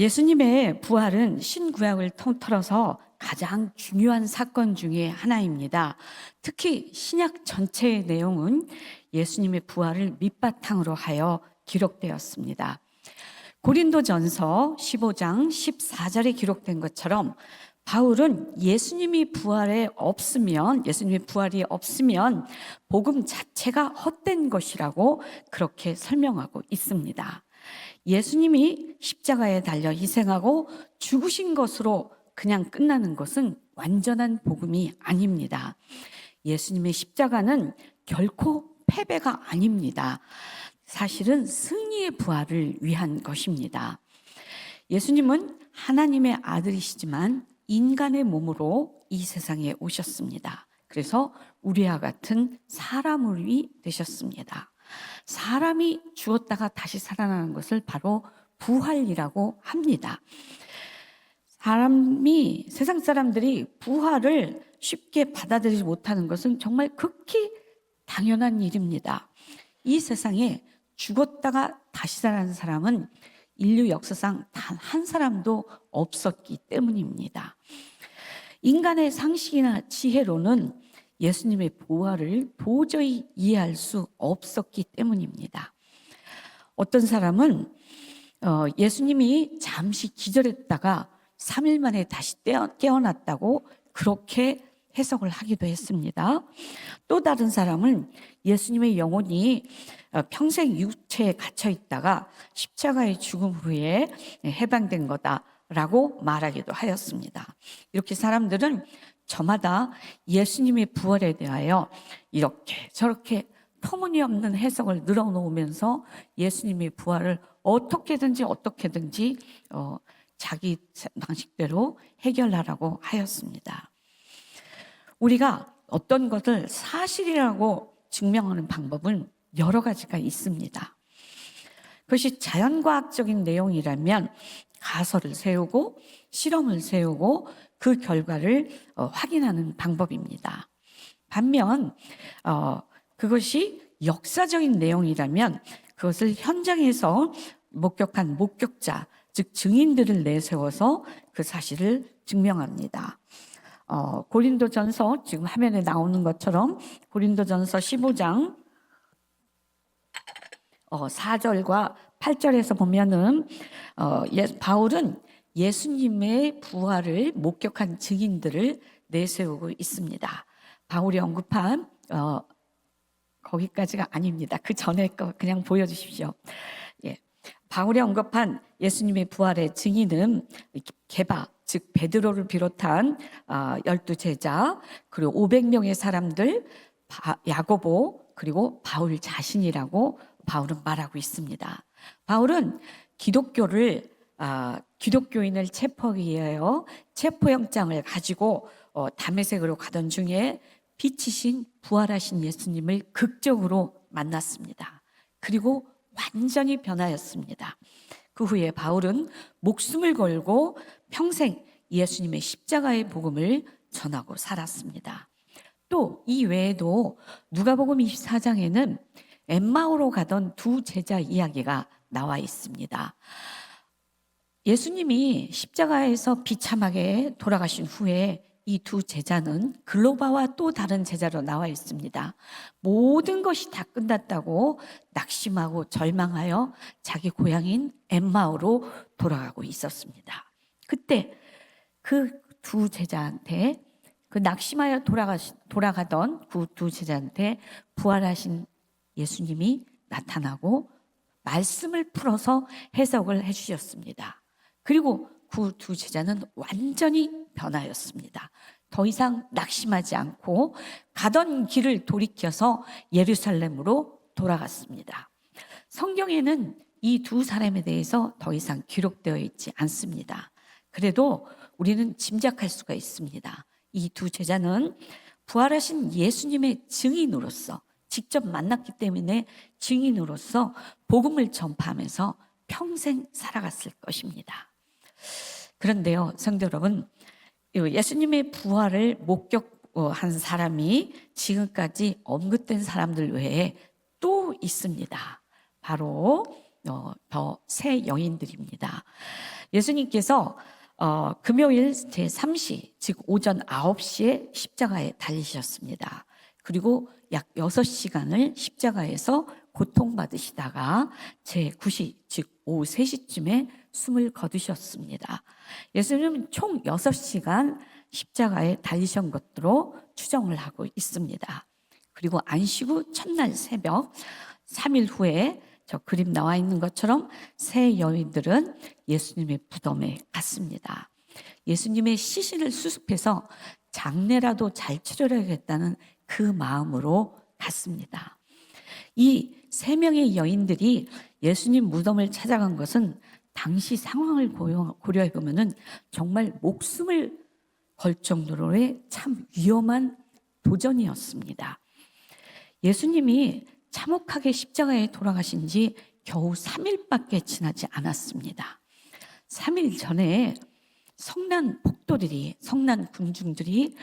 예수님의 부활은 신구약을 통틀어서 가장 중요한 사건 중에 하나입니다. 특히 신약 전체의 내용은 예수님의 부활을 밑바탕으로 하여 기록되었습니다. 고린도전서 15장 14절에 기록된 것처럼 바울은 예수님의 부활이 없으면 복음 자체가 헛된 것이라고 그렇게 설명하고 있습니다. 예수님이 십자가에 달려 희생하고 죽으신 것으로 그냥 끝나는 것은 완전한 복음이 아닙니다. 예수님의 십자가는 결코 패배가 아닙니다. 사실은 승리의 부활을 위한 것입니다. 예수님은 하나님의 아들이시지만 인간의 몸으로 이 세상에 오셨습니다. 그래서 우리와 같은 사람이 되셨습니다. 사람이 죽었다가 다시 살아나는 것을 바로 부활이라고 합니다. 세상 사람들이 부활을 쉽게 받아들이지 못하는 것은 정말 극히 당연한 일입니다. 이 세상에 죽었다가 다시 살아나는 사람은 인류 역사상 단 한 사람도 없었기 때문입니다. 인간의 상식이나 지혜로는 예수님의 부활을 도저히 이해할 수 없었기 때문입니다. 어떤 사람은 예수님이 잠시 기절했다가 3일 만에 다시 깨어났다고 그렇게 해석을 하기도 했습니다. 또 다른 사람은 예수님의 영혼이 평생 육체에 갇혀 있다가 십자가의 죽음 후에 해방된 거다라고 말하기도 하였습니다. 이렇게 사람들은 저마다 예수님의 부활에 대하여 이렇게 저렇게 터무니없는 해석을 늘어놓으면서 예수님의 부활을 어떻게든지 자기 방식대로 해결하라고 하였습니다. 우리가 어떤 것을 사실이라고 증명하는 방법은 여러 가지가 있습니다. 그것이 자연과학적인 내용이라면 가설을 세우고 실험을 세우고 그 결과를 확인하는 방법입니다. 반면 그것이 역사적인 내용이라면 그것을 현장에서 목격한 목격자, 즉 증인들을 내세워서 그 사실을 증명합니다. 고린도전서 지금 화면에 나오는 것처럼 고린도전서 15장 4절과 8절에서 보면은 바울은 예수님의 부활을 목격한 증인들을 내세우고 있습니다. 바울이 언급한 거기까지가 아닙니다. 그 전에 거 그냥 보여주십시오. 바울이 언급한 예수님의 부활의 증인은 게바, 즉 베드로를 비롯한 12제자 그리고 500명의 사람들, 야고보 그리고 바울 자신이라고 바울은 말하고 있습니다. 바울은 기독교인을 체포하기 위하여 체포영장을 가지고 다메섹으로 가던 중에 빛이신 부활하신 예수님을 극적으로 만났습니다. 그리고 완전히 변하였습니다. 그 후에 바울은 목숨을 걸고 평생 예수님의 십자가의 복음을 전하고 살았습니다. 또 이 외에도 누가복음 24장에는 엠마오로 가던 두 제자 이야기가 나와 있습니다. 예수님이 십자가에서 비참하게 돌아가신 후에 이 두 제자는 글로바와 또 다른 제자로 나와 있습니다. 모든 것이 다 끝났다고 낙심하고 절망하여 자기 고향인 엠마오로 돌아가고 있었습니다. 그때 그 두 제자한테 그 낙심하여 돌아가던 그 두 제자한테 부활하신 예수님이 나타나고 말씀을 풀어서 해석을 해주셨습니다. 그리고 그 두 제자는 완전히 변하였습니다. 더 이상 낙심하지 않고 가던 길을 돌이켜서 예루살렘으로 돌아갔습니다. 성경에는 이 두 사람에 대해서 더 이상 기록되어 있지 않습니다. 그래도 우리는 짐작할 수가 있습니다. 이 두 제자는 부활하신 예수님의 증인으로서 직접 만났기 때문에 증인으로서 복음을 전파하면서 평생 살아갔을 것입니다. 그런데요, 성도 여러분, 예수님의 부활을 목격한 사람이 지금까지 언급된 사람들 외에 또 있습니다. 바로 더 세 여인들입니다. 예수님께서 금요일 제3시, 즉 오전 9시에 십자가에 달리셨습니다. 그리고 약 6시간을 십자가에서 고통받으시다가 제9시, 즉 오후 3시쯤에 숨을 거두셨습니다. 예수님은 총 6시간 십자가에 달리신 것으로 추정을 하고 있습니다. 그리고 안식 후 첫날 새벽 3일 후에 저 그림 나와 있는 것처럼 세 여인들은 예수님의 무덤에 갔습니다. 예수님의 시신을 수습해서 장례라도 잘 치러야겠다는 그 마음으로 갔습니다. 이 세 명의 여인들이 예수님 무덤을 찾아간 것은 당시 상황을 고려해 보면은 정말 목숨을 걸 정도로의 참 위험한 도전이었습니다. 예수님이 참혹하게 십자가에 돌아가신 지 겨우 3일밖에 지나지 않았습니다. 3일 전에 성난 폭도들이, 성난 군중들이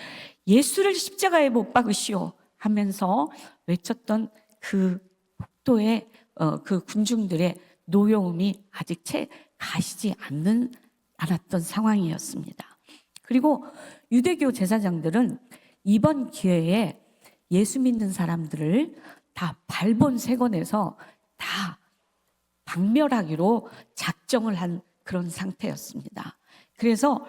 예수를 십자가에 못 박으시오 하면서 외쳤던 그 폭도의 그 군중들의 노여움이 아직 채 가시지 않았던 상황이었습니다. 그리고 유대교 제사장들은 이번 기회에 예수 믿는 사람들을 다 발본색원해서 다 박멸하기로 작정을 한 그런 상태였습니다. 그래서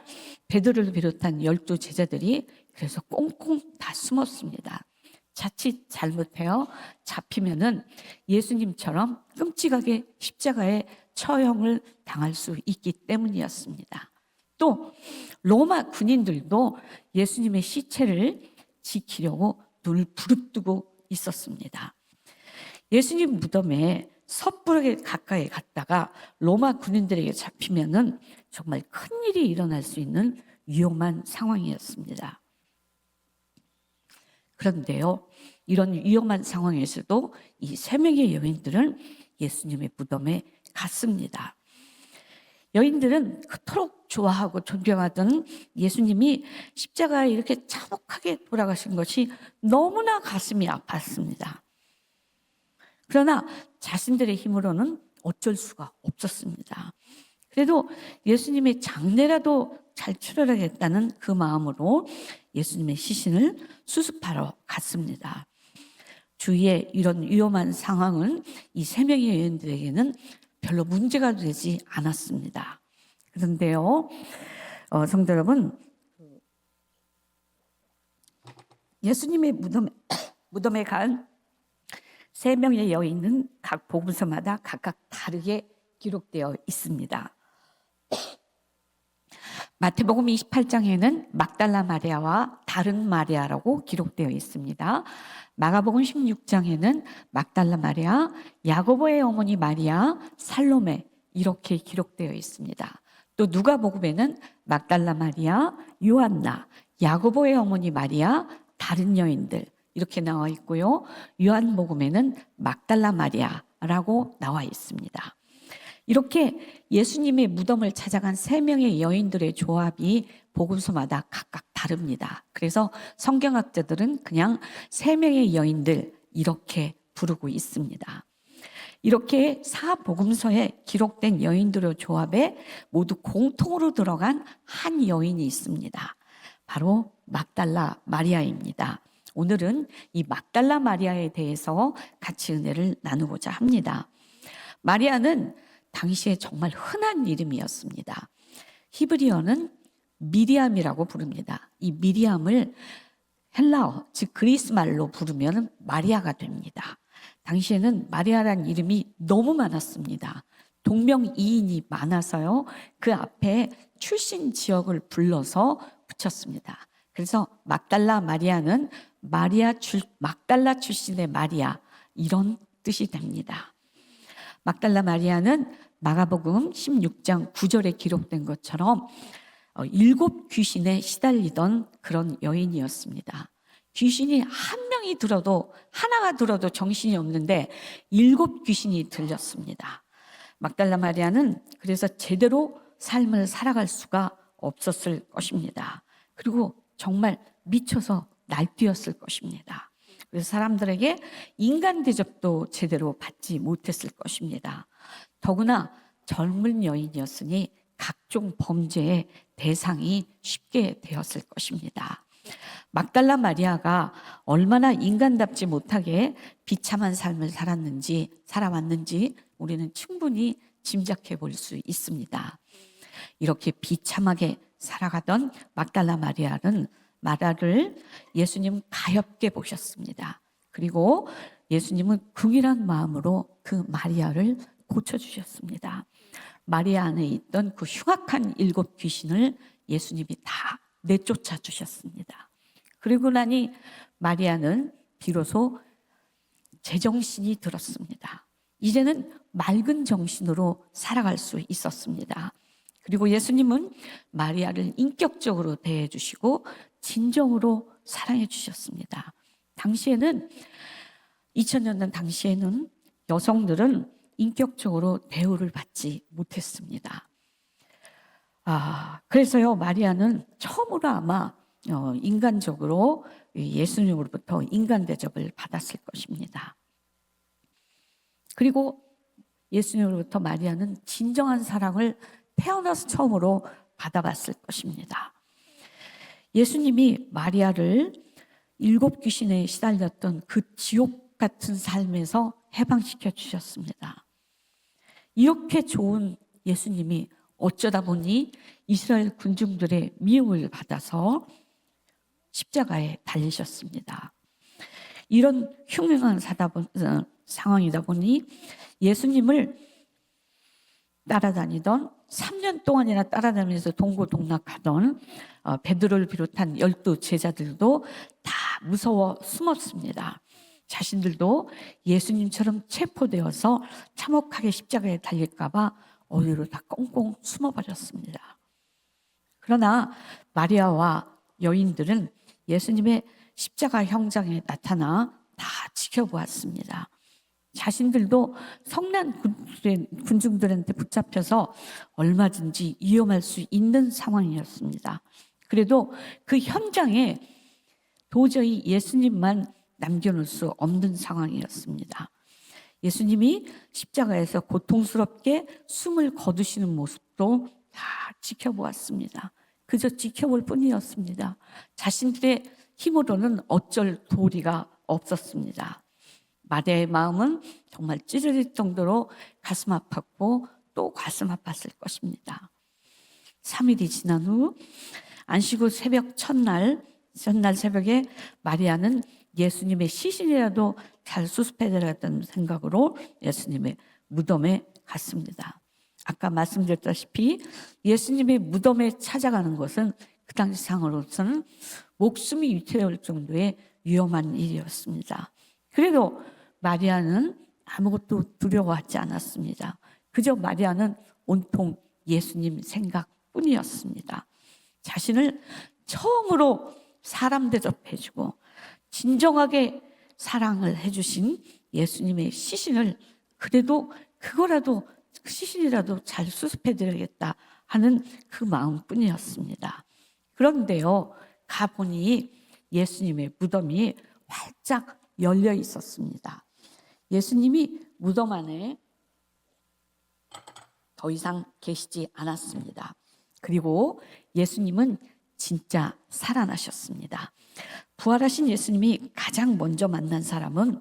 베드로를 비롯한 12 제자들이 그래서 꽁꽁 다 숨었습니다. 자칫 잘못해요 잡히면은 예수님처럼 끔찍하게 십자가에 처형을 당할 수 있기 때문이었습니다. 또 로마 군인들도 예수님의 시체를 지키려고 눈을 부릅뜨고 있었습니다. 예수님 무덤에 섣부르게 가까이 갔다가 로마 군인들에게 잡히면은 정말 큰일이 일어날 수 있는 위험한 상황이었습니다. 그런데요, 이런 위험한 상황에서도 이 세 명의 여인들은 예수님의 무덤에 갔습니다. 여인들은 그토록 좋아하고 존경하던 예수님이 십자가에 이렇게 참혹하게 돌아가신 것이 너무나 가슴이 아팠습니다. 그러나 자신들의 힘으로는 어쩔 수가 없었습니다. 그래도 예수님의 장례라도 잘 치러야겠다는 그 마음으로 예수님의 시신을 수습하러 갔습니다. 주위에 이런 위험한 상황은 이 세 명의 여인들에게는 별로 문제가 되지 않았습니다. 그런데요, 성도 여러분, 예수님의 무덤에 간 세 명의 여인은 각 복음서마다 각각 다르게 기록되어 있습니다. 마태복음 28장에는 막달라 마리아와 다른 마리아라고 기록되어 있습니다. 마가복음 16장에는 막달라 마리아, 야고보의 어머니 마리아, 살로메 이렇게 기록되어 있습니다. 또 누가복음에는 막달라 마리아, 요한나, 야고보의 어머니 마리아, 다른 여인들 이렇게 나와 있고요. 요한복음에는 막달라 마리아라고 나와 있습니다. 이렇게 예수님의 무덤을 찾아간 세 명의 여인들의 조합이 복음서마다 각각 다릅니다. 그래서 성경학자들은 그냥 세 명의 여인들 이렇게 부르고 있습니다. 이렇게 사복음서에 기록된 여인들의 조합에 모두 공통으로 들어간 한 여인이 있습니다. 바로 막달라 마리아입니다. 오늘은 이 막달라 마리아에 대해서 같이 은혜를 나누고자 합니다. 마리아는 당시에 정말 흔한 이름이었습니다. 히브리어는 미리암이라고 부릅니다. 이 미리암을 헬라어, 즉 그리스 말로 부르면 마리아가 됩니다. 당시에는 마리아라는 이름이 너무 많았습니다. 동명이인이 많아서요, 그 앞에 출신 지역을 불러서 붙였습니다. 그래서 막달라 마리아는 막달라 출신의 마리아 이런 뜻이 됩니다. 막달라 마리아는 마가복음 16장 9절에 기록된 것처럼 7 귀신에 시달리던 그런 여인이었습니다. 귀신이 한 명이 들어도, 하나가 들어도 정신이 없는데 7 귀신이 들렸습니다. 막달라 마리아는 그래서 제대로 삶을 살아갈 수가 없었을 것입니다. 그리고 정말 미쳐서 날뛰었을 것입니다. 그래서 사람들에게 인간 대접도 제대로 받지 못했을 것입니다. 더구나 젊은 여인이었으니 각종 범죄의 대상이 쉽게 되었을 것입니다. 막달라 마리아가 얼마나 인간답지 못하게 비참한 삶을 살아왔는지 우리는 충분히 짐작해 볼 수 있습니다. 이렇게 비참하게 살아가던 막달라 마리아를 예수님 가엾게 보셨습니다. 그리고 예수님은 긍휼한 마음으로 그 마리아를 고쳐주셨습니다. 마리아 안에 있던 그 흉악한 7 귀신을 예수님이 다 내쫓아 주셨습니다. 그리고 나니 마리아는 비로소 제정신이 들었습니다. 이제는 맑은 정신으로 살아갈 수 있었습니다. 그리고 예수님은 마리아를 인격적으로 대해 주시고 진정으로 사랑해 주셨습니다. 2000년 당시에는 여성들은 인격적으로 대우를 받지 못했습니다. 그래서요, 마리아는 처음으로 아마 인간적으로 예수님으로부터 인간 대접을 받았을 것입니다. 그리고 예수님으로부터 마리아는 진정한 사랑을 태어나서 처음으로 받아봤을 것입니다. 예수님이 마리아를 7 귀신에 시달렸던 그 지옥 같은 삶에서 해방시켜 주셨습니다. 이렇게 좋은 예수님이 어쩌다 보니 이스라엘 군중들의 미움을 받아서 십자가에 달리셨습니다. 이런 흉흉한 상황이다 보니 예수님을 따라다니던 3년 동안이나 따라다니면서 동고동락하던 베드로를 비롯한 12 제자들도 다 무서워 숨었습니다. 자신들도 예수님처럼 체포되어서 참혹하게 십자가에 달릴까 봐 어디로 다 꽁꽁 숨어버렸습니다. 그러나 마리아와 여인들은 예수님의 십자가 형장에 나타나 다 지켜보았습니다. 자신들도 성난 군중들한테 붙잡혀서 얼마든지 위험할 수 있는 상황이었습니다. 그래도 그 현장에 도저히 예수님만 남겨놓을 수 없는 상황이었습니다. 예수님이 십자가에서 고통스럽게 숨을 거두시는 모습도 다 지켜보았습니다. 그저 지켜볼 뿐이었습니다. 자신들의 힘으로는 어쩔 도리가 없었습니다. 마리아의 마음은 정말 찌르릴 정도로 가슴 아팠고 또 가슴 아팠을 것입니다. 3일이 지난 후 안식 후 새벽 첫날 새벽에 마리아는 예수님의 시신이라도 잘 수습해드렸다는 생각으로 예수님의 무덤에 갔습니다. 아까 말씀드렸다시피 예수님의 무덤에 찾아가는 것은 그 당시 상으로서는 목숨이 위태로울 정도의 위험한 일이었습니다. 그래도 마리아는 아무것도 두려워하지 않았습니다. 그저 마리아는 온통 예수님 생각뿐이었습니다. 자신을 처음으로 사람 대접해주고 진정하게 사랑을 해주신 예수님의 시신을 그래도 그거라도 시신이라도 잘 수습해드려야겠다 하는 그 마음뿐이었습니다. 그런데요, 가보니 예수님의 무덤이 활짝 열려 있었습니다. 예수님이 무덤 안에 더 이상 계시지 않았습니다. 그리고 예수님은 진짜 살아나셨습니다. 부활하신 예수님이 가장 먼저 만난 사람은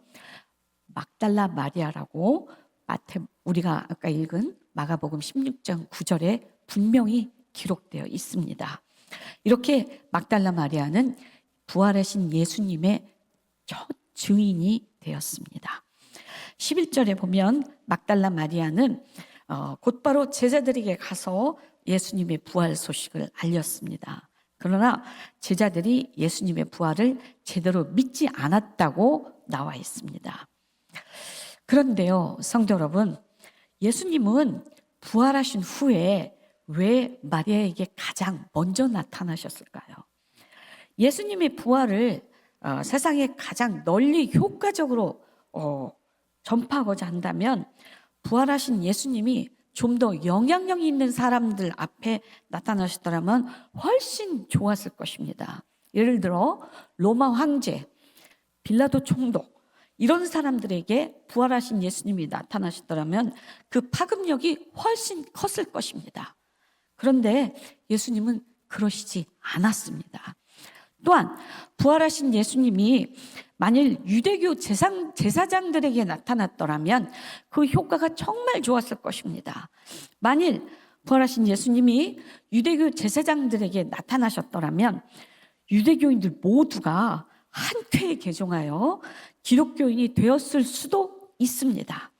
막달라 마리아라고 우리가 아까 읽은 마가복음 16장 9절에 분명히 기록되어 있습니다. 이렇게 막달라 마리아는 부활하신 예수님의 첫 증인이 되었습니다. 11절에 보면 막달라 마리아는 곧바로 제자들에게 가서 예수님의 부활 소식을 알렸습니다. 그러나 제자들이 예수님의 부활을 제대로 믿지 않았다고 나와 있습니다. 그런데요, 성도 여러분, 예수님은 부활하신 후에 왜 마리아에게 가장 먼저 나타나셨을까요? 예수님의 부활을 세상에 가장 널리 효과적으로 전파하고자 한다면 부활하신 예수님이 좀 더 영향력 있는 사람들 앞에 나타나셨더라면 훨씬 좋았을 것입니다. 예를 들어 로마 황제, 빌라도 총독, 이런 사람들에게 부활하신 예수님이 나타나셨더라면 그 파급력이 훨씬 컸을 것입니다. 그런데 예수님은 그러시지 않았습니다. 또한 부활하신 예수님이 만일 유대교 제사장들에게 나타났더라면 그 효과가 정말 좋았을 것입니다. 만일 부활하신 예수님이 유대교 제사장들에게 나타나셨더라면 유대교인들 모두가 한 쾌에 개종하여 기독교인이 되었을 수도 있습니다.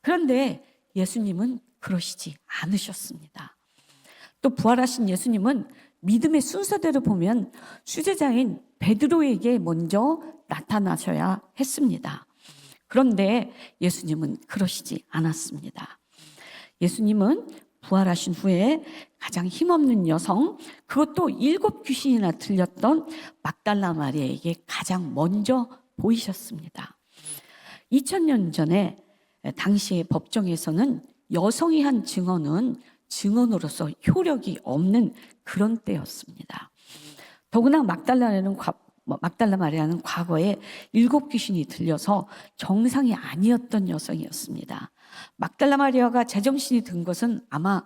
그런데 예수님은 그러시지 않으셨습니다. 또 부활하신 예수님은 믿음의 순서대로 보면 수제자인 베드로에게 먼저 나타나셔야 했습니다. 그런데 예수님은 그러시지 않았습니다. 예수님은 부활하신 후에 가장 힘없는 여성, 그것도 7 귀신이나 들렸던 막달라 마리아에게 가장 먼저 보이셨습니다. 2000년 전에 당시의 법정에서는 여성이 한 증언은 증언으로서 효력이 없는 그런 때였습니다. 더구나 막달라 마리아는 과거에 7 귀신이 들려서 정상이 아니었던 여성이었습니다. 막달라 마리아가 제정신이 든 것은 아마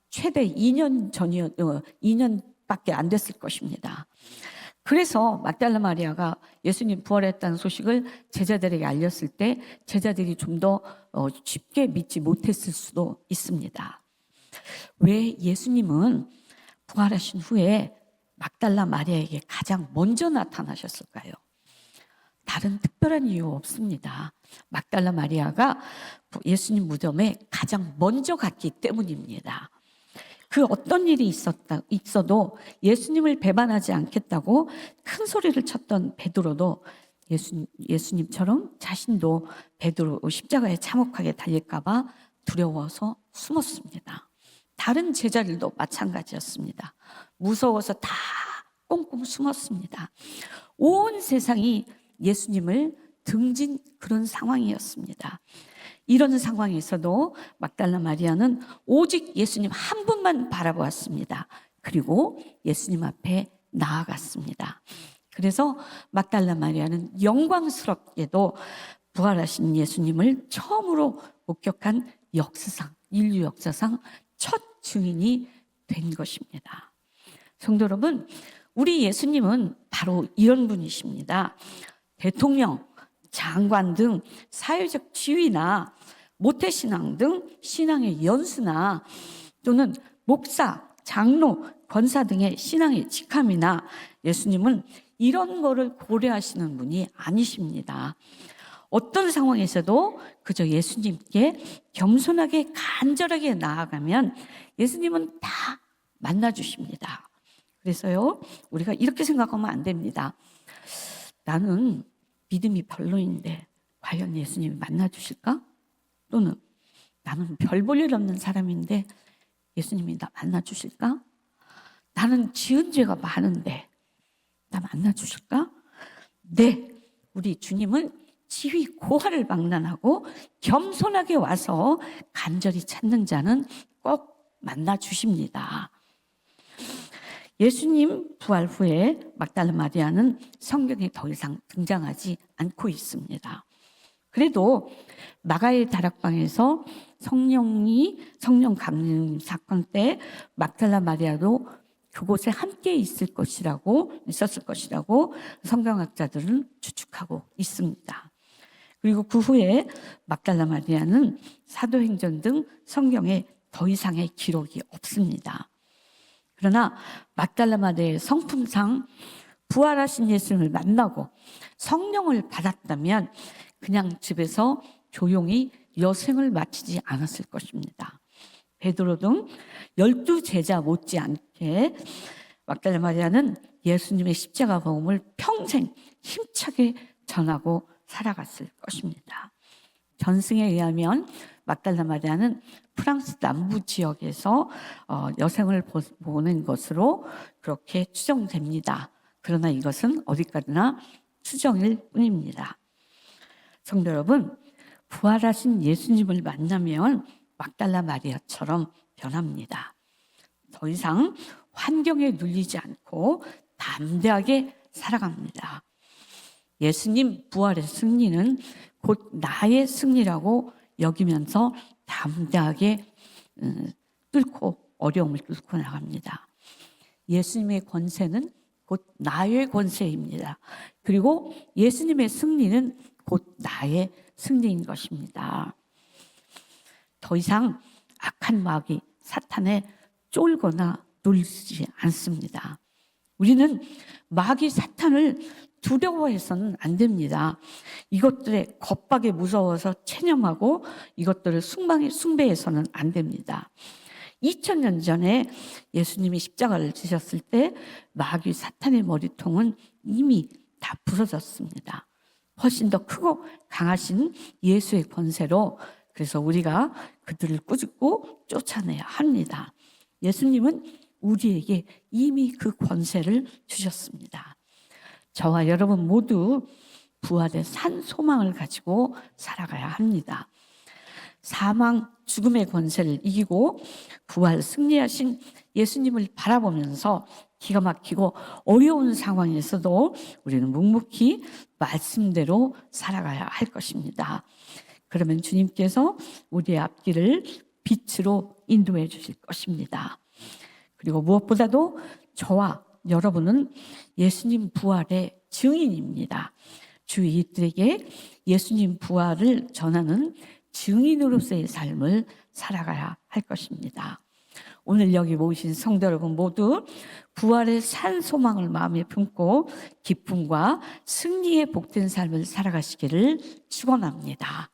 최대 2년밖에 안 됐을 것입니다. 그래서 막달라 마리아가 예수님 부활했다는 소식을 제자들에게 알렸을 때 제자들이 좀 더 쉽게 믿지 못했을 수도 있습니다. 왜 예수님은 부활하신 후에 막달라 마리아에게 가장 먼저 나타나셨을까요? 다른 특별한 이유 없습니다. 막달라 마리아가 예수님 무덤에 가장 먼저 갔기 때문입니다. 그 어떤 일이 있어도 예수님을 배반하지 않겠다고 큰 소리를 쳤던 베드로도 예수님처럼 자신도 베드로 십자가에 참혹하게 달릴까 봐 두려워서 숨었습니다. 다른 제자들도 마찬가지였습니다. 무서워서 다 꽁꽁 숨었습니다. 온 세상이 예수님을 등진 그런 상황이었습니다. 이런 상황에서도 막달라 마리아는 오직 예수님 한 분만 바라보았습니다. 그리고 예수님 앞에 나아갔습니다. 그래서 막달라 마리아는 영광스럽게도 부활하신 예수님을 처음으로 목격한 역사상, 인류 역사상 첫 증인이 된 것입니다. 성도 여러분, 우리 예수님은 바로 이런 분이십니다. 대통령, 장관 등 사회적 지위나 모태신앙 등 신앙의 연수나 또는 목사, 장로, 권사 등의 신앙의 직함이나 예수님은 이런 거를 고려하시는 분이 아니십니다. 어떤 상황에서도 그저 예수님께 겸손하게 간절하게 나아가면 예수님은 다 만나주십니다. 그래서요, 우리가 이렇게 생각하면 안 됩니다. 나는 믿음이 별로인데 과연 예수님이 만나주실까? 또는 나는 별 볼 일 없는 사람인데 예수님이 나 만나주실까? 나는 지은 죄가 많은데 나 만나주실까? 네, 우리 주님은 지위 고하를 막론하고 겸손하게 와서 간절히 찾는 자는 꼭 만나주십니다. 예수님 부활 후에 막달라 마리아는 성경에 더 이상 등장하지 않고 있습니다. 그래도 마가의 다락방에서 성령 강림 사건 때 막달라 마리아도 그곳에 함께 있었을 것이라고 성경학자들은 추측하고 있습니다. 그리고 그 후에 막달라 마리아는 사도행전 등 성경에 더 이상의 기록이 없습니다. 그러나 막달라 마리아의 성품상 부활하신 예수님을 만나고 성령을 받았다면 그냥 집에서 조용히 여생을 마치지 않았을 것입니다. 베드로 등 12제자 못지않게 막달라 마리아는 예수님의 십자가 복음을 평생 힘차게 전하고 살아갔을 것입니다. 전승에 의하면 막달라 마리아는 프랑스 남부 지역에서 여생을 보낸 것으로 그렇게 추정됩니다. 그러나 이것은 어디까지나 추정일 뿐입니다. 성도 여러분, 부활하신 예수님을 만나면 막달라 마리아처럼 변합니다. 더 이상 환경에 눌리지 않고 담대하게 살아갑니다. 예수님 부활의 승리는 곧 나의 승리라고 여기면서 담대하게 뚫고 어려움을 뚫고 나갑니다. 예수님의 권세는 곧 나의 권세입니다. 그리고 예수님의 승리는 곧 나의 승리인 것입니다. 더 이상 악한 마귀 사탄에 쫄거나 놀지 않습니다. 우리는 마귀 사탄을 두려워해서는 안 됩니다. 이것들의 겁박에 무서워서 체념하고 이것들을 숭배해서는 안 됩니다. 2000년 전에 예수님이 십자가를 지셨을 때 마귀 사탄의 머리통은 이미 다 부서졌습니다. 훨씬 더 크고 강하신 예수의 권세로, 그래서 우리가 그들을 꾸짖고 쫓아내야 합니다. 예수님은 우리에게 이미 그 권세를 주셨습니다. 저와 여러분 모두 부활의 산 소망을 가지고 살아가야 합니다. 사망, 죽음의 권세를 이기고 부활 승리하신 예수님을 바라보면서 기가 막히고 어려운 상황에서도 우리는 묵묵히 말씀대로 살아가야 할 것입니다. 그러면 주님께서 우리의 앞길을 빛으로 인도해 주실 것입니다. 그리고 무엇보다도 저와 여러분은 예수님 부활의 증인입니다. 주위 이들에게 예수님 부활을 전하는 증인으로서의 삶을 살아가야 할 것입니다. 오늘 여기 모이신 성도 여러분 모두 부활의 산 소망을 마음에 품고 기쁨과 승리의 복된 삶을 살아가시기를 축원합니다.